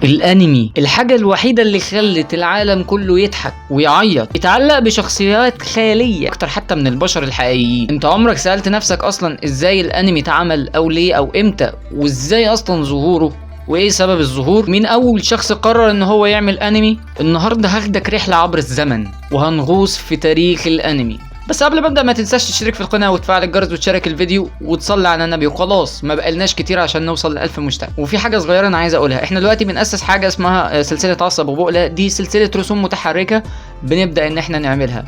الانمي الحاجة الوحيدة اللي خلت العالم كله يضحك ويعيط، يتعلق بشخصيات خيالية اكتر حتى من البشر الحقيقيين. انت عمرك سألت نفسك اصلا ازاي الانمي اتعمل او ليه او امتى وازاي اصلا ظهوره وايه سبب الظهور؟ مين اول شخص قرر ان هو يعمل انمي؟ النهارده هاخدك رحلة عبر الزمن وهنغوص في تاريخ الانمي. بس قبل ما ابدا ما تنساش تشترك في القناه وتفعل الجرس وتشارك الفيديو وتصلي على النبي، وخلاص ما بقالناش كتير عشان نوصل ل 1000 مشترك. وفي حاجه صغيره انا عايز اقولها، احنا دلوقتي بنأسس حاجه اسمها سلسله عصب وبقله، دي سلسله رسوم متحركه بنبدا ان احنا نعملها،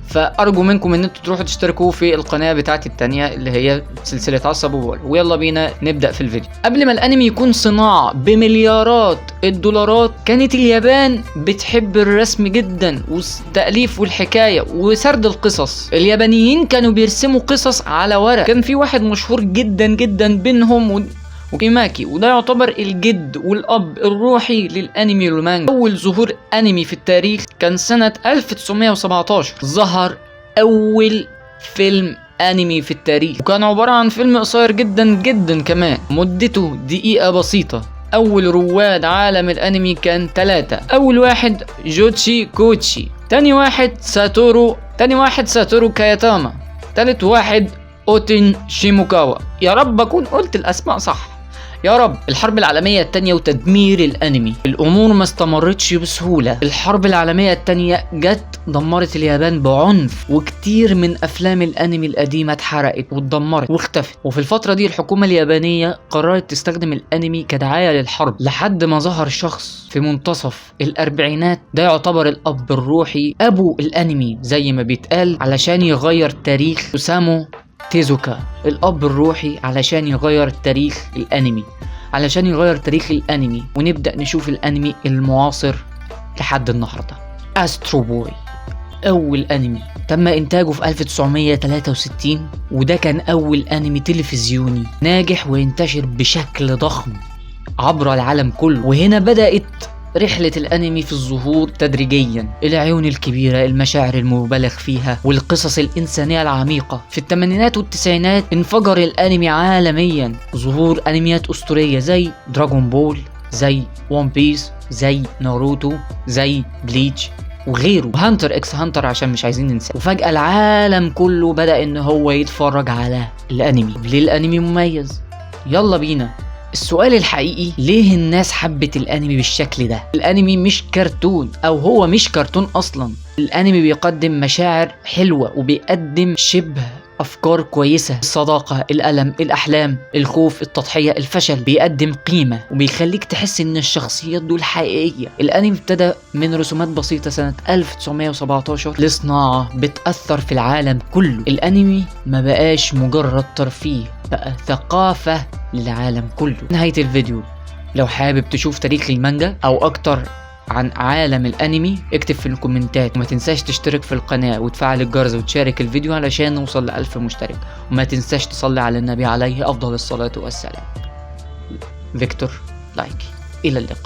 فارجو منكم ان انتوا تروحوا تشتركوا في القناه بتاعتي التانية اللي هي سلسله عصب وبقله. ويلا بينا نبدا في الفيديو. قبل ما الانمي يكون صناعه بمليارات الدولارات، كانت اليابان بتحب الرسم جدا والتأليف والحكايه وسرد القصص. اليابانيين كانوا بيرسموا قصص على ورق. كان في واحد مشهور جدا جدا بينهم وكيماكي، وده يعتبر الجد والاب الروحي للانمي والمانجا. اول ظهور انمي في التاريخ كان سنة 1917، ظهر اول فيلم انمي في التاريخ، وكان عبارة عن فيلم قصير جدا جدا كمان، مدته دقيقة بسيطة. اول رواد عالم الانمي كان 3. اول واحد جوتشي كوتشي، تاني واحد ساتورو كاياتاما، تالت واحد اوتين شيموكاوا. يا رب اكون قلت الاسماء صح يا رب. الحرب العالمية التانية وتدمير الانمي. الامور ما استمرتش بسهولة. الحرب العالمية التانية جت دمرت اليابان بعنف، وكتير من افلام الانمي القديمة اتحرقت واتدمرت واختفت. وفي الفترة دي الحكومة اليابانية قررت تستخدم الانمي كدعاية للحرب، لحد ما ظهر شخص في منتصف الاربعينات، ده يعتبر الاب الروحي ابو الانمي زي ما بيتقال، علشان يغير تاريخ. اوسامو تيزوكا، الاب الروحي علشان يغير تاريخ الانمي، علشان يغير تاريخ الانمي ونبدأ نشوف الانمي المعاصر لحد النهارده. استرو بوي اول انمي تم انتاجه في 1963، وده كان اول انمي تلفزيوني ناجح وينتشر بشكل ضخم عبر العالم كله. وهنا بدأت رحلة الانمي في الظهور تدريجيا. العيون الكبيرة، المشاعر المبالغ فيها، والقصص الانسانية العميقة. في الثمانينات والتسعينات انفجر الانمي عالميا، ظهور انميات اسطورية زي دراغون بول، زي وان بيس، زي ناروتو، زي بليتش وغيره، هانتر اكس هانتر عشان مش عايزين ننسى. وفجأة العالم كله بدأ ان هو يتفرج على الانمي. ليه الانمي مميز؟ يلا بينا. السؤال الحقيقي، ليه الناس حبت الانمي بالشكل ده؟ الانمي مش كرتون، او هو مش كرتون اصلا. الانمي بيقدم مشاعر حلوة وبيقدم شبه افكار كويسة، الصداقة، الالم، الاحلام، الخوف، التضحية، الفشل. بيقدم قيمة وبيخليك تحس ان الشخصيات دول حقيقية. الانمي ابتدى من رسومات بسيطة سنة 1917 لصناعة بتأثر في العالم كله. الانمي ما بقاش مجرد ترفيه، بقى ثقافة للعالم كله. نهاية الفيديو، لو حابب تشوف تاريخ المانجا او اكتر عن عالم الانمي اكتب في الكومنتات، وما تنساش تشترك في القناة وتفعل الجرس وتشارك الفيديو علشان نوصل ل 1000 مشترك. وما تنساش تصلي على النبي عليه افضل الصلاة والسلام. فيكتور لايكي. الى اللقاء.